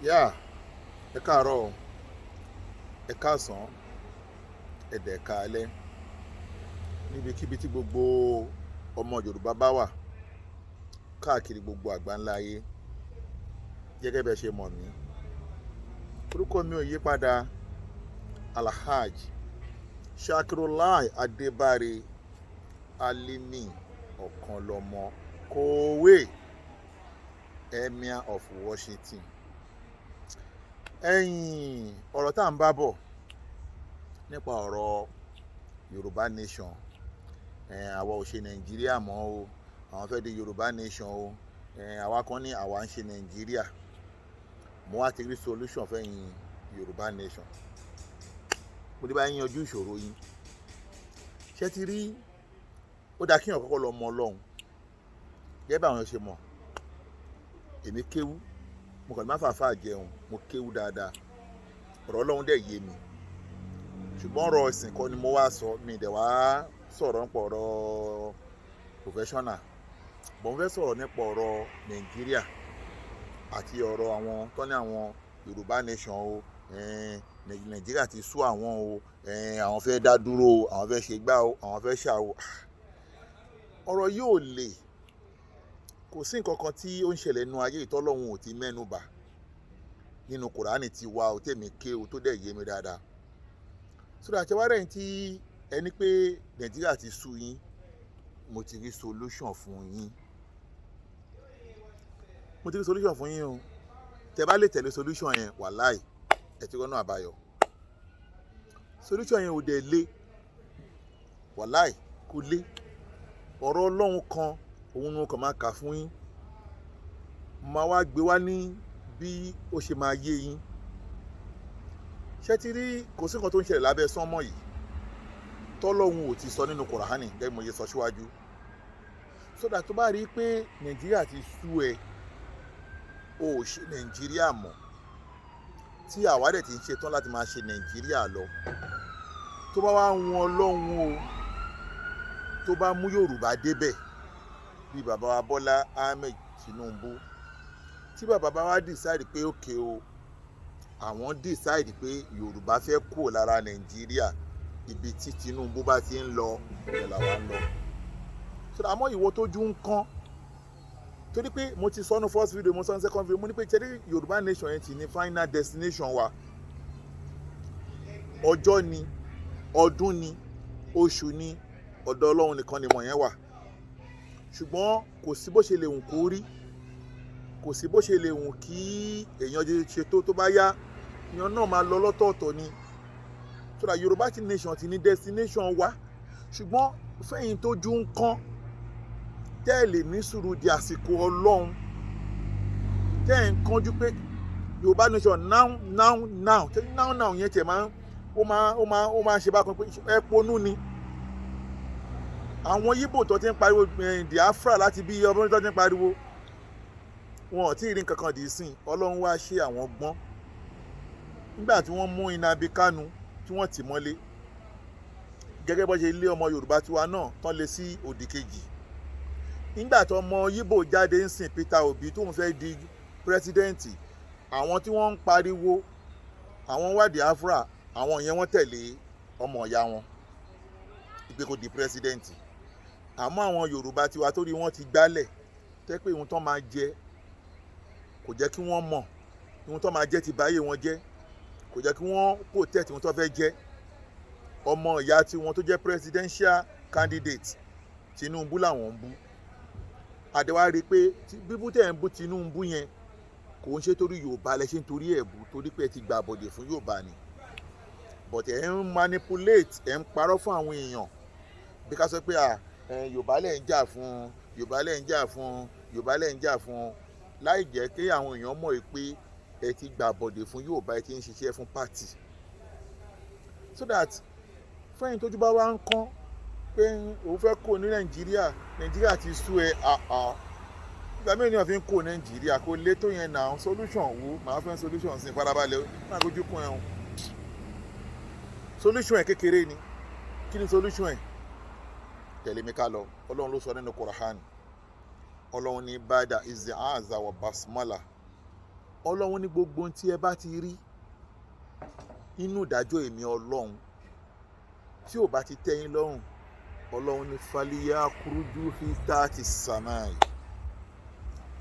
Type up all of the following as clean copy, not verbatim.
yá ẹ káàárọ̀ ẹ káàsán ẹ dẹ̀ káalẹ́ níbikíbi tí gbogbo ọmọ Yorùbá bá wà káàkiri gbogbo àgbáńlá ayé. Gẹ́gẹ́ bẹ́ẹ̀ ṣe mọ̀ mí, orúkọ mi ò yí padà. Alhaj Shakirullah Adébáre Alimi Ọ̀kanlọ́mọ Kòwé, Emir of Washington. Ọ̀rọ̀ tá à ń bá bọ̀ nípa ọ̀rọ̀ Yorùbá nation, àwa ò ṣe Nàìjíríà mọ́ o, àwọn fẹ́ di Yorùbá nation o, àwa kan ní àwa ń ṣe Nàìjíríà. Mo wá ti rí solution fẹ́yìn Yorùbá nation. Mo dé bá yín yanjú ìṣòro yín. Ṣé ti rí, ó dáa kíyàn kọ́kọ́ lọ mọ Ọlọ́run. Gẹ́gẹ́ bá àwọn ṣe mọ̀, èmi kéwú, mo kàn ní má fàáfàá jẹun, mo kéwú dáadáa, ọ̀rọ̀ Ọlọ́run dẹ̀ yé mi. Ṣùgbọ́n ọ̀rọ̀ ẹ̀sìn kan ni mo wá sọ, mi dẹ̀ wá sọ̀rọ̀ nípa ọ̀rọ̀ professional, bọ́n fẹ́ sọ̀rọ̀ nípa ọ̀rọ̀ Nàìjíríà àti ọ̀rọ̀ àwọn tó ní àwọn Yorùbá nation o, Nàìjíríà ti sú àwọn o, àwọn fẹ́ dá dúró o, àwọn fẹ́ ṣe gbá o, àwọn fẹ́ ṣà o. Ọ̀rọ̀ yóò le, kò sí nǹkan kan tí ó ń ṣẹlẹ̀ nínú ayé ìtọ́lọ́run ò ti mẹ́nu bà nínú Kùránì ti wá o, tèmi ké o, tó dẹ̀ yé mi dáadáa. Sódà àti wárẹ̀ tí ẹni pé Nàìjíríà ti sú yín, mo ti rí solution fún yín. Mo ti rí solution fún yín o. Tẹ́ bá lè tẹ̀lé solution yẹn, wàláì ẹ ti rọ́nà àbáyọ. Solution yẹn ò dẹ̀ le, wàláì kò le. Ọ̀rọ̀ Ọlọ́run kan, òun ni mo kàn máa kà fún yín. Máa wá gbé wá ní bí ó ṣe máa yé yín. Ṣé ti rí, kò sí nǹkan tó ń ṣẹlẹ̀ lábẹ́ sánmọ̀ yìí tọ́lọ́run ò ti sọ nínú Kùránì, gẹ́gẹ́ bí mo ṣe sọ síwájú. Sódà tó bá rí pé Nàìjíríà ti sú ẹ, o ò ṣe Nàìjíríà mọ́, tí àwa dẹ̀ ti ń ṣetán láti máa ṣe Nàìjíríà lọ, tó bá wá wọn Ọlọ́run o, tó bá mú Yorùbá débẹ̀ bí bàbá wa Bọ́lá Ahmed Tinubu, tí bàbá bá wá decide pé òkè o, àwọn decide pé Yorùbá fẹ́ kúrò lára Nàìjíríà, ibi tí Tinubu bá ti ń lọ ìyẹn làwa ń lọ. Sódà àmọ́ ìwọ tójú ń kán, torí pé mo ti sọ ní first video, mo sọ ní second video, mo ní pé ṣẹ́rí Yorùbá nation yẹn ti ní final destination wa. Ọjọ́ ni, ọdún ni, oṣù ni, ọ̀dọ̀ Ọlọ́run nìkan ni mọ̀ yẹn wà. Ṣùgbọ́n kò sí bó ṣe lè wùn kó rí, kò sí bó ṣe lè wùn kí èèyàn ṣe tó bá yá, èèyàn náà máa lọ lọ́tọ̀ọ̀tọ̀ ni. Sódà Yorùbá nation ti ní destination wa. Ṣùgbọ́n fẹ́yìn tójú ń kán, tẹ́ ẹ lè ní sùúrù di àsìkò Ọlọ́run, tẹ́ ẹ ń kánjú pé Yorùbá nation now yẹn tẹ̀ máa ó máa ṣe bákan pé ẹ ponú ni. Àwọn Yíbò tó ti ń pariwo Biafra láti bí ọdún tó ti ń pariwo, wọn ò tí ì rí nǹkan kan dì í sìn. Ọlọ́run wá ṣe àwọn gbọ́n nígbà tí wọ́n mú Nnamdi Kanu tí wọ́n tì mọ́lé, gẹ́gẹ́ bó ṣe lé ọmọ Yorùbá tiwa náà tán lé sí òdì kejì. Nígbà tó ọmọ Yíbò jáde ń sìn Peter Obi tóun fẹ́ di pírẹsidẹ́ǹtì, àwọn tí wọ́n ń pariwo àwọn wá Biafra, àwọn yẹn wọ́n tẹ̀lé ọmọ ìyá wọn ìpè kó di pírẹsidẹ́ǹtì. Àmọ́ àwọn Yorùbá tiwa torí wọ́n ti gbálẹ̀, tẹ́ pé ohun tó máa jẹ kò jẹ́ kí wọ́n mọ̀, ohun tó máa jẹ ti báyé wọn jẹ́, kò jẹ́ kí wọ́n protect ohun tó fẹ́ jẹ́. Ọmọ ìyá tiwọn tó jẹ́ presidential candidate Tinubu làwọn ń bú. Àdéwà rí pé bíbú tẹ̀ ń bú Tinubu yẹn kò ń ṣe torí Yorùbá lẹ ṣe ń torí ẹ̀ bú, torí pé ẹ ti gbà bọ̀dẹ̀ fún Yorùbá ni. But ẹ̀ ń manipulate, ẹ̀ ń parọ́ fún àwọn èèyàn bí ká sọ pé Yorùbá lẹ̀ ń jà fún, Yorùbá lẹ̀ ń jà fún, Yorùbá lẹ̀ ń jà fún, láì jẹ́ kí àwọn èèyàn mọ̀ pé ẹ ti gbà bọ̀dẹ̀ fún Yorùbá, ẹ ti ń ṣiṣẹ́ fún party. So that fẹ́yìn tójú bá wá ń kán pé òun fẹ́ kó ní Nàìjíríà ti sú ẹ, ìgbà mẹ́rin ni wọ́n fi ń kó Nàìjíríà, kó lé tó yẹn náà. Solution wo màá fẹ́ solution sí farabalẹ̀ máa kojú kún ẹ̀hún. Solution ẹ̀ kékeré ni. Kí ni solution ẹ̀? Tẹ̀lé mi ká lọ. Ọlọ́run ló sọ nínú Kùránì. Ọlọ́run ní bada izi aza wa basmala ọlọ́run ní gbogbo ohun tí ẹ bá ti rí inú ìdájọ́ èmi ọlọ́run tí ò bá ti tẹ́ yín lọ́rùn, ọlọ́run ní fàlíyà kúrújú fi táàtì sàmáì.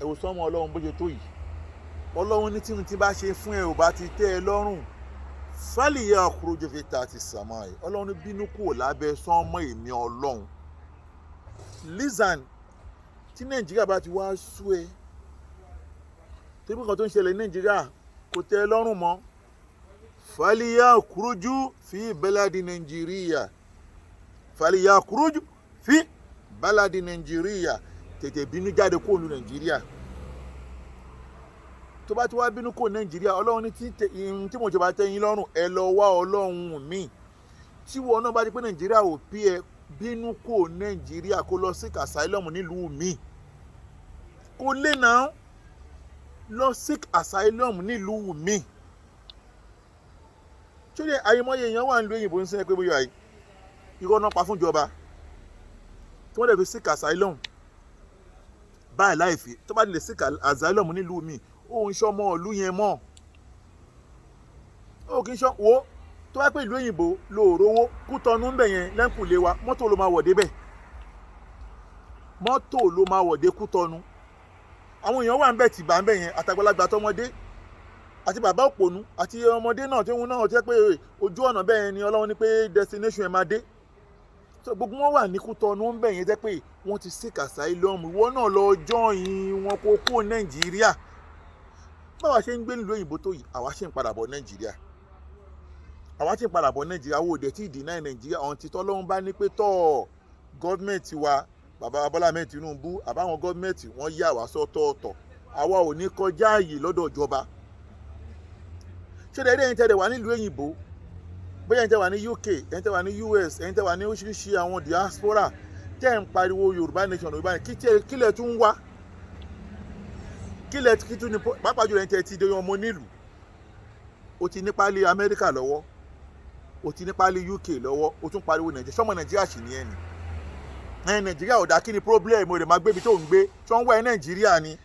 ẹ wò sọ́mọ ọlọ́run bó ṣe tó yìí, ọlọ́run ní tí n ti bá ṣe fún ẹ ò bá ti tẹ́ ẹ lọ́rùn, fàlíyà kúrújú fi táàtì sàmáì. ọlọ́run bínú kúrò lábẹ́ sánmọ̀ èmi ọlọ́run. listen, tí nàìjíríà bá ti wá sú ẹ, tí nǹkan tó ń ṣẹlẹ̀ ní nàìjíríà kò tẹ́ ẹ lọ́rùn mọ́, fàlíyà kúrújú fi bẹ́ládì nàìjíríà, fàlíyà kúrújú fi bẹ́ládì nàìjíríà. tètè bínú jáde kó lu nàìjíríà. tó bá ti wá bínú kó nàìjíríà, ọlọ́run ní tí mo jọba tẹ́ yín lọ́rùn, ẹ lọ wá ọlọ́run mi. tí wọn náà bá di pé nàìjíríà ò bí ẹ, bínú kó nàìjíríà kó lọ seek asylum nílùú mi. kó lè náà lọ seek asylum nílùú mi. tí ó yẹ àyèmọ́yé èèyàn wà nílùú òyìnbó ń sẹ́ pé bóyá yìí irọ́ náà pa fún ìjọba tí wọ́n lè fi seek asylum báyìí láìfi. tó bá lè seek asylum nílùú mi, ó ń ṣọmọ ìlú yẹn mọ́. ó kì í ṣọ́ wo tó bá pé ìlú òyìnbó lóòrówó Kútọ̀nù ń bẹ̀ yẹn lẹ́kùnlé wa, mọ́tò ló máa wọ̀ débẹ̀. mọ́tò ló máa wọ̀ dé Kútọ̀nù. àwọn èèyàn wà ń bẹ̀ tìbà ń bẹ̀ yẹn, àtàgbàlagbà tọmọdé àti bàbá òpònú àti ọmọdé náà tí wọn náà jẹ́ pé ojú ọ̀nà bẹ́ẹ̀ ni ọlọ́run ní pé destination ẹ̀ máa dé. so gbogbo wọn wà ní Kútọ̀nù ń bẹ̀ yẹn jẹ́ pé wọ́n ti seek asylum. ìwọ náà lọ join wọn kó kó nàìjíríà. báwa ṣe ń gbé nílùú òyìnbó tó yìí, àwa ṣe ń padà bọ̀ nàìjíríà. wo dẹ̀ tí ì deny nàìjíríà ọ̀hún ti tọ́lọ́run bá ní pé tọ́ gọ́ọ̀mẹ̀ntì wa bàbá Bọ́lá Ahmed Tinubu àbáwọn gọ́ọ̀mẹ̀ntì wọ́n yà wá sọ́tọ̀ọ̀tọ̀, àwa ò ní kọjá ààyè lọ́dọ̀ ìjọba. ṣé dẹ́rẹ́ ẹ̀yin tẹ́lẹ̀ wà nílùú òyìnbó, bóyá ẹ̀yin tẹ́ wà ní UK, ẹ̀yin tẹ́ wà ní US, ẹ̀yin tẹ́ wà ní oríṣiríṣi àwọn diaspora tẹ́ ń pariwo Yorùbá nation Yorùbá nation, kílẹ̀ tún wá, kílẹ̀ kí tún ní pàápàá jùlọ ẹ̀yin tẹ́ ti dé ọmọ nílùú. o ti ní pálí Amẹ́ríkà lọ́wọ́, o ti ní pálí UK lọ́wọ́, o tún pariwo Nàìjíríà. sọ́mọ Nàìjíríà sì ní ẹni Nàìjíríà ò dá, kí ni problem rẹ̀ máa gbébi tó ń gbé tí wọ́n ń wá ẹ Nàìjíríà ni.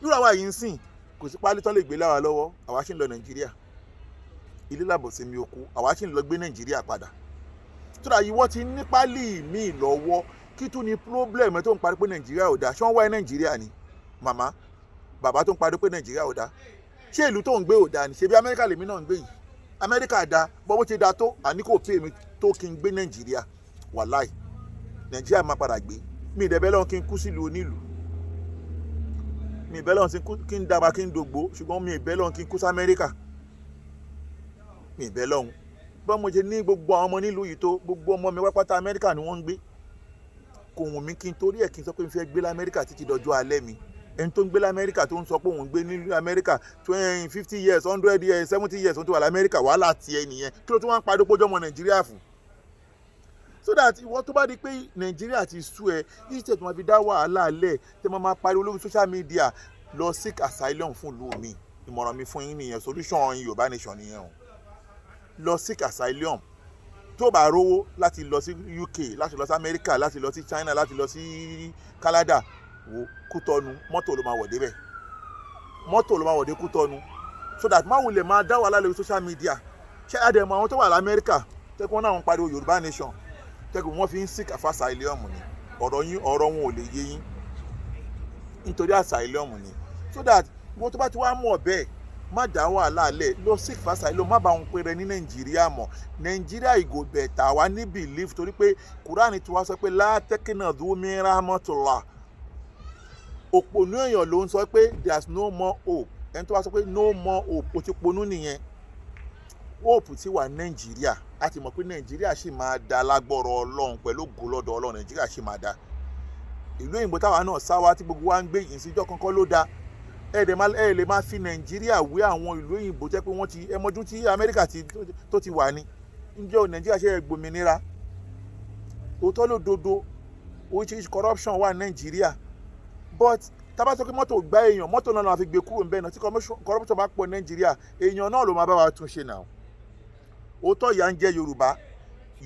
irú àwa yìí ń sìn kò sí pálí tán lè gbé láwa lọ́wọ́, àwa ṣì ń lọ Nàìjíríà. ilé làbọ̀ sí mi oko, àwa ṣì ń lọ gbé Nàìjíríà padà. tó dà yìí wọ́n ti ní pálí mi lọ́wọ́, kí tún ni problem ẹ tó ń parí pé Nàìjíríà ò dá. ṣé wọ́n wá ẹ Nàìjíríà ni màmá bàbá tó ń parí pé Nàìjíríà ò dá? ṣé ìlú tó ń gbé ò dá ni? ṣebí Amẹ́ríkà lèmi náà ń gbé yìí. Amẹ́ríkà dá, bó ti dá tó àní kò pè mí tó kí n gbé Nàìjíríà. wàláì Nàìjíríà máa padà gbé. mi ìdẹ́bẹ́ lọ́n kí n kú sílùú onílùú, mi ìbẹ́ lọ́n kí n dàgbà kí n dògbó, ṣùgbọ́n mi ìbẹ́ lọ́n kí n kú sí Amẹ́ríkà. mi ìbẹ́ lọ́n bọ́n mo ṣe ní gbogbo àwọn ọmọ nílùú yìí tó, gbogbo ọmọ mi pápátá Amẹ́ríkà ni wọ́n ń gbé. kò wùn mí kí n torí ẹ̀ kí n sọ pé n fẹ́ gbé l'Amẹ́ríkà títí dọjọ́ alẹ́ mi. ẹni tó ń gbé l'Amẹ́ríkà tó ń sọ pé òun gbé nílùú Amẹ́ríkà 50 years 100 years 70 years tó wà l'Amẹ́ríkà, wàhálà tiẹ̀ nìyẹn. kí ló tún wá ń padà pójọ́ ọmọ Nàìjíríà fún? so that ìwọ tó bá di pé Nàìjíríà ti sú ẹ, ìṣe tó máa fi dá wàhálà lẹ̀ tẹ́ máa pariwo lórí social media, lọ seek asylum fún ìlú mi. ìmọ̀ràn mi fún yín nìyẹn, solution Yorùbá nation nìyẹn o. lọ seek asylum. tó bá rówó láti lọ sí UK, láti lọ sí Amẹ́ríkà, láti lọ sí China, láti lọ sí Canada, wo Kútọ̀nù, mọ́tò ló máa wọ̀ débẹ̀. mọ́tò ló máa wọ̀ dé Kútọ̀nù. so that máa wulẹ̀ máa dá wàhálà lórí social media. ṣé àdèmọ̀ àwọn tó wà l'Amẹ́ríkà tẹ́kun náà ń pariwo Yorùbá nation, tẹ́kun wọ́n fi ń seek asylum ni. ọ̀rọ̀ wọn ò lè yé yín nítorí asylum ni. so that wọ́n tó bá ti wá mọ̀ bẹ́ẹ̀, má dá wàhálà lẹ̀, lọ seek asylum. má bá wọn pèrè ní Nàìjíríà mọ́. Nàìjíríà ìgò bẹ̀tà wá ní belief, torí pé Kùránì tí wọ́n sọ pé látẹ́kínà dúmí rahmatullah. òpònú èèyàn ló ń sọ pé there's no more hope. ẹni tó wá sọ pé no more hope, ó ti ponú nìyẹn. hope ti wà Nàìjíríà. a ti mọ̀ pé Nàìjíríà ṣì máa da lágbọ́rọ̀ Ọlọ́run, pẹ̀lú ògo lọ́dọ̀ Ọlọ́run Nàìjíríà ṣì máa da. ìlú òyìnbó táwa náà sáwá tí gbogbo wa ń gbé yìí síjọ́ kankan ló da. ẹ lè máa fi Nàìjíríà wé àwọn ìlú òyìnbó jẹ́ pé wọ́n ti ẹmọdún tí Amẹ́ríkà tó ti wà ní. ǹjẹ́ Nàìjíríà ṣe gbòmìnira? òótọ́ lódodo oríṣiríṣi corruption wà ní Nàìjíríà, but tábà sọ pé mọ́tò gbá èèyàn, mọ́tò náà la fi gbé kúrò níbẹ̀ náà. tí corruption bá pọ̀ ní Nàìjíríà, èèyàn náà ló máa bá wa tún ṣe náà. òótọ́ ìyà ń jẹ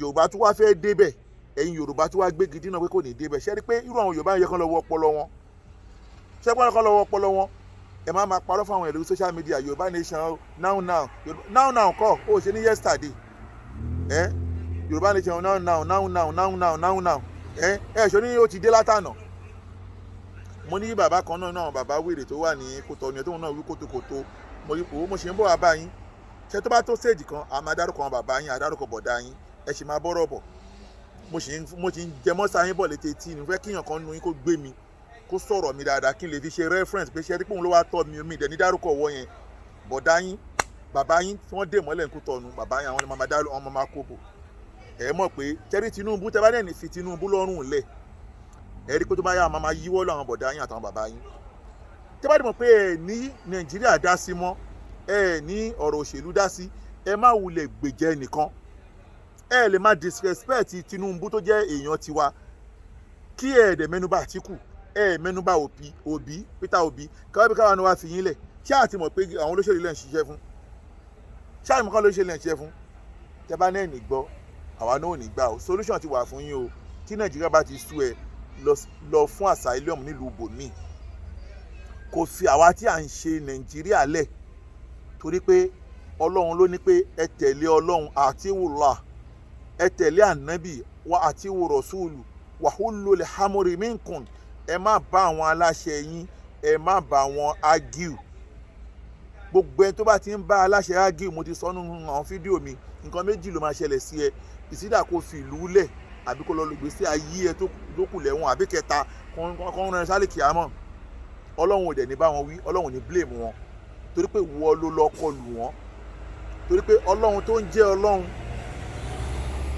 Yorùbá tó wá fẹ́ débẹ̀, ẹ̀yin Yorùbá tó wá gbé gidi náà pé kò ní débẹ̀. ṣé rí pé irú àwọn Yorùbá yẹn kan lọ wọ ọpọlọ wọn. ṣé pọ́n kan lọ wọ ọpọlọ wọn? ẹ má máa parọ́ fún àwọn ẹ̀rọ social media Yorùbá nation now kọ́ ó ṣe ní yesterday Yorùbá nation now ṣo ní ó ti dé látànà. Mo ní bàbá kan náà bàbá wèrè tó wà ní Kòtọ́nù ẹ̀ tóun náà wí kótókótó mo ṣe ń bọ̀ wá bá yín ṣe tó bá tó stage kan a máa dárúkọ bàbá yín àdárúkọ bọ̀dá yín ẹ sì máa bọ́rọ̀ bọ̀ mo sì ń jẹ mọ́sá yín bọ̀ létí tí ní fẹ́ kíyàn kan nu yín kó gbé mi kó sọ̀rọ̀ mi dáadáa kí n lè fi ṣe reference pé ṣe rí pé òun ló wá tọ́ mi omi ìdẹ́ni dárúkọ ọwọ́ yẹn bọ̀dá yín bàbá yín tí wọ́n dè mọ́lẹ̀ ní Kòtọ́nù bàbá yín àwọn ọmọ máa kóbò ẹ mọ̀ pé ṣẹ́rí Tinubu tẹ́ bá dẹ̀ ní fi Tinubu lọ́rùn lẹ̀ ẹ rí pé tó bá yá máa yíwọ́ lọ àwọn bọ̀dá yín àtàwọn bàbá yín tẹ́ bá dì mọ̀ pé ẹ ní Nàìjíríà dá sí mọ́ ẹ ní ọ̀rọ̀ òṣèlú dá sí ẹ má wulẹ̀ gbèjẹ́ nìkan ẹ lè má disrespect Tinubu tó jẹ́ èèyàn tiwa kí ẹ dẹ̀ mẹ́nubà Àtíkù ẹ mẹ́nubà Òbí Peter Òbí káwọn ni wàá fi yín lẹ̀ ṣé àti mọ̀ pé àwọn olóṣèlú lẹ́ ń ṣiṣẹ́ fún ṣé àti mọ̀ kọ́ olóṣèlú lẹ́ ń ṣiṣẹ́ fún tẹ́ bá náà ní gbọ́ àwa náà ò ní gbà o solution ti wà fún yín o tí Nàìjíríà bá ti sú ẹ lọ fún asylum nílùú bòmí kò fi àwa tí à ń ṣe Nàìjíríà lẹ̀ torí pé Ọlọ́run ló ní pé ẹ tẹ̀lé Ọlọ́run àti wùlà ẹ tẹ̀lé ànábì wa àti wùrọ̀sùlù wàhálò lè hamori minkun ẹ má bá àwọn aláṣẹ yín ẹ má bá wọn argue gbogbo ẹni tó bá ti ń bá aláṣẹ argue mo ti sọ nínú àwọn fídíò mi nǹkan méjì ló máa ṣẹlẹ̀ sí ẹ ìsídà kó fi ìlú lẹ̀ àbí kó lọ lògbé sí ayé ẹ tó kù lẹ́wọ̀n àbí kẹta kan rẹ sálẹ̀ kìámọ̀ Ọlọ́run ò dẹ̀ ní bá wọn wí Ọlọ́run ò ní blame wọn torí pé wọ́n ló lọ kọlù wọn torí pé Ọlọ́run tó ń jẹ́ Ọlọ́run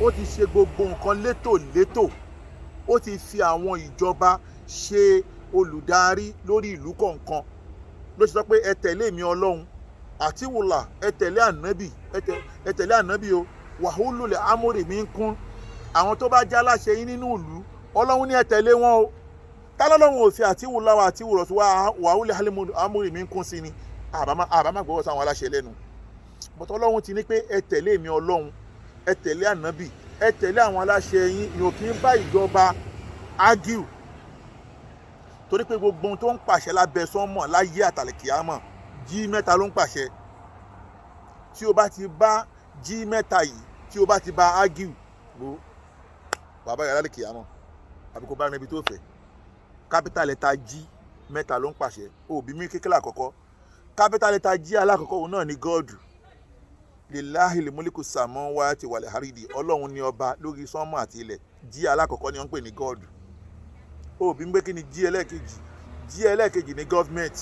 ó ti ṣe gbogbo nǹkan létòlétò ó ti fi àwọn ìjọba ṣe olùdarí lórí ìlú kọ̀ọ̀kan ló ṣe sọ pé ẹ tẹ̀lé mi Ọlọ́run àti wùlà ẹ tẹ̀lé ànábì o wàhálù lè amórè mi ń kún àwọn tó bá já láṣẹ yín nínú ìlú Ọlọ́run ní ẹ tẹ̀lé wọn o tálọ́lọ́run ò fi àti wùlà wa àti wùrọ̀ tó wàhálù lè amórè mi ń kún sí ni àbámá gbọ́wọ́ sáwọn aláṣẹ lẹ́nu bọ́tọ̀ Ọlọ́run ti ní pé ẹ tẹ̀lé mi Ọlọ́run ẹ tẹ̀lé ànábì ẹ tẹ̀lé àwọn aláṣẹ yín ni ò kí ń bá ìjọba argue torí pé gbogbo ohun tó ń pàṣẹ lábẹ́ sánmọ̀ láyé àtàlẹ̀kìámọ̀ G3 ló ń pàṣẹ tí o bá ti bá G3 yìí tí o bá ti bá argue bó bàbá yàrá àlẹ̀kìámọ̀ àbí kò bá rìn ibi tó fẹ́ capital letter G3 ló ń pàṣẹ òbí mi kékeré àkọ́kọ́ capital letter G alákọ̀ọ́kọ́ òun náà ni God lillahi limuliku samawati wal haridi Ọlọ́run ni ọba lórí sánmọ̀ àti ilẹ̀ G alákọ̀ọ́kọ́ ni wọ́n ń pè ní God òbí ń gbé kí ni G ẹlẹ́ẹ̀kejì ní government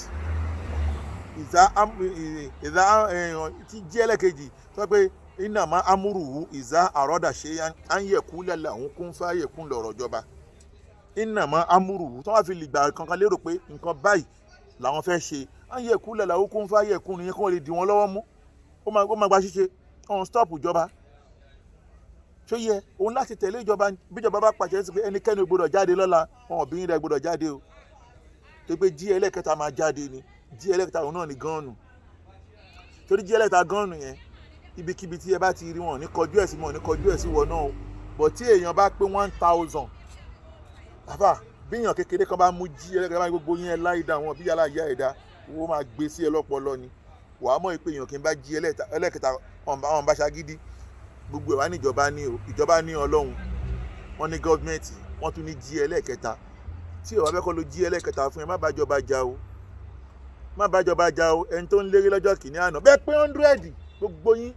tí G ẹlẹ́ẹ̀kejì sọ pé iná máa amúrùwú ìzá àrọ́dà ṣe à ń yẹ̀kú lẹ́la òun kún fáyẹ̀kún lọ̀rọ̀ ìjọba iná máa amúrùwú tí wọ́n fi lè gbà kankan lérò pé nǹkan báyìí làwọn fẹ́ ṣe à ń yẹ̀kú lẹ́la òun kún fáyẹ̀kún nìyẹn kí wọ́n lè dì wọ́n lọ́wọ́ mú ó máa gba ṣíṣe ọ̀hún stop ìjọba ṣó yẹ òun láti tẹ̀lé ìjọba bíjọba bá pàṣẹ sí pé ẹnikẹ́ni ò gbọdọ̀ jáde lọ́la wọn obìnrin rẹ̀ gbọdọ̀ jáde o tó pé G ẹlẹ́kẹta máa jáde ni G ẹlẹ́kẹta òun náà ni gánùn torí G ẹlẹ́kẹta gánùn yẹn ibikíbi tí ẹ bá ti rí wọn ní kọjú ẹ̀ sí wọn ní kọjú ẹ̀ sí wọn náà o bọ̀ tí èèyàn bá pé 1000 àfà bí èèyàn kékeré kan bá mú G ẹlẹ́kẹta bá gbogbo yẹn láì dá wọn bí yàrá ìyá ẹ̀dá owó máa gbé sí ẹ lọ́pọlọ ni wàá mọ̀ pé èèyàn kì í bá G ẹlẹ́kẹta àwọn bá ṣagídí gbogbo ẹ̀ wá ní ìjọba ní Ọlọ́run wọ́n ní gọ́ọ̀mẹ̀ntì wọ́n tún ní G ẹlẹ́kẹta tí ìwà bẹ́ẹ̀ kọ́ ló G ẹlẹ́kẹta fún ẹ má bàjọba jà o ẹni tó ń lérí lọ́jọ́ kìíní àná bẹ́ẹ̀ pé 100 gbogbo yín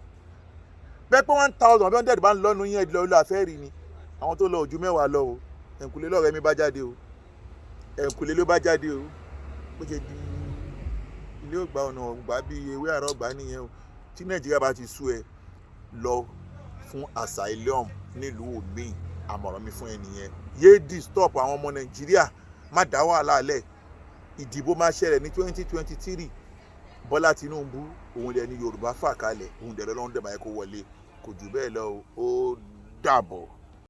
bẹ́ẹ̀ pé 1000 àbí 100 bá ń lọ́nu yín ẹ̀dùn lọ́wọ́ àfẹ́rì ni àwọn tó lọ ojú mẹ́wàá lọ o ẹ̀ǹkùlé lọ́rọ̀ ẹ̀mí bá jáde o ẹ̀ǹkùlé ló bá jáde o bó ṣe di ilé ògbà ọ̀nà ọ̀gbà bíi ewé àrọ̀ ọ̀gbà nìyẹn o tí Nàìjíríà bá ti sú ẹ lọ fún asylum nílùú ògbìn àmọ̀ràn mi fún ẹnìyẹn yéé disturb àwọn ọmọ Nàìjíríà má dá wàhálà lẹ̀ ìdìbò máa ṣẹlẹ̀ ní 2023 Bọ́lá Tinubu òun lẹ ní Yorùbá fà kalẹ̀ òun dẹ̀ lọ́wọ́ dẹ̀ máa yẹ kó wọlé kò jù bẹ́ẹ̀ lọ ó dàbọ̀.